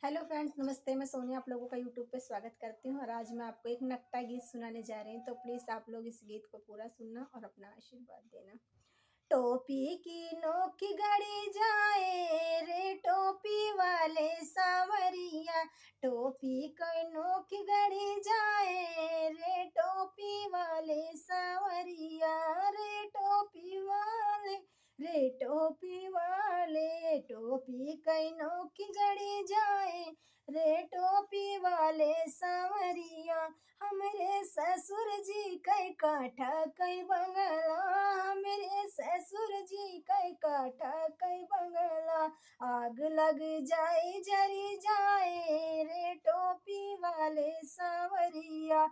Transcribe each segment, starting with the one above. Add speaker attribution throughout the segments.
Speaker 1: Hello friends, नमस्ते। मैं सोनिया आप लोगों का यूट्यूब पे स्वागत करती हूँ और आज मैं आपको एक नकटा गीत सुनाने जा रही हूँ। तो प्लीज़ आप लोग इस गीत को पूरा सुनना और अपना आशीर्वाद देना। टोपी की नोक गड़ी जाए रे टोपी वाले सावरिया। टोपी की नोक गड़ी जाए रे टोपी वाले सावरिया। रे टोपी वाले रे टोपी वाले टोपी कई नोक गड़ी जाए रे टोपी वाले सावरिया। हमरे ससुर जी कई काठा कई बंगला। हमरे ससुर जी कई काठा कई बंगला। आग लग जाए जरी जाए रे टोपी वाले सावरिया।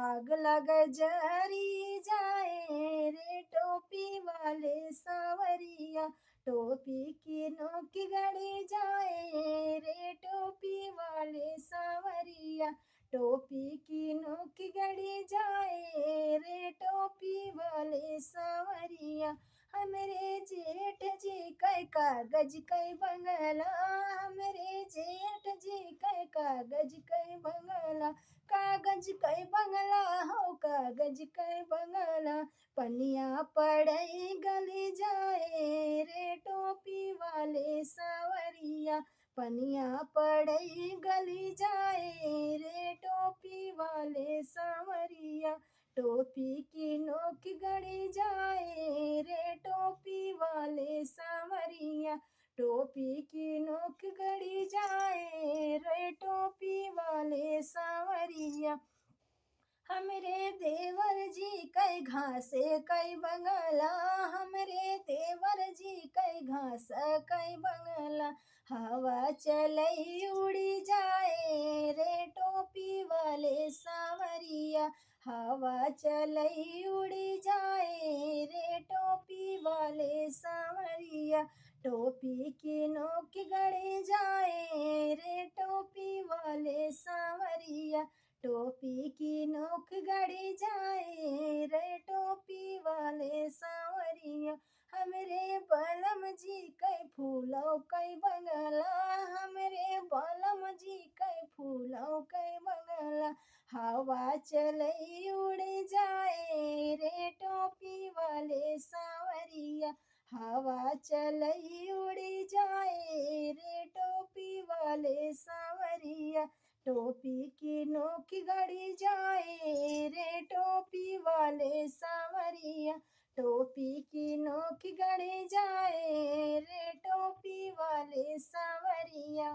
Speaker 1: आग लग जरी जाए रे टोपी वाले सावरिया। टोपी की नोक गड़ी जाए रे टोपी वाले सावरिया। टोपी की नोक गड़ी जाए रे टोपी वाले सावरिया। हमरे जेठ जी कै कागज कै बंगला। हमरे जेठ जी कै कागज कै बंगला। कागज कै बंगला हो कागज कै बंगला। पनिया पड़ई गली जाए रे टोपी वाले सावरिया। पनिया पड़ई गली जाए रे टोपी वाले सावरिया। टोपी की नोक गड़ी जाए रे टोपी वाले सावरिया। टोपी की नोक गड़ी जाए रे टोपी वाले सावरिया। हमरे देवर जी कई घासे कई बंगला। हमरे देवर जी कई घास कई बंगला। हवा चलई उड़ी जाए रे टोपी वाले सावरिया। हवा चलई उड़ी जाए रे टोपी वाले सावरिया। टोपी की नोक गड़ी जाए रे टोपी वाले सावरिया। टोपी की नोक गड़ी जाए रे टोपी वाले सावरिया। हमरे बलम जी कई फूलों कई बंगला। हमरे बलम जी कई फूलों कई बंगला। हवा चलई उड़ जाए रे टोपी वाले सावरिया। हवा चलई उड़ जाए रे टोपी वाले सावरिया। टोपी की नोक गड़ी जाए रे टोपी वाले सावरिया। टोपी की नोक गड़ी जाए रे टोपी वाले सावरिया।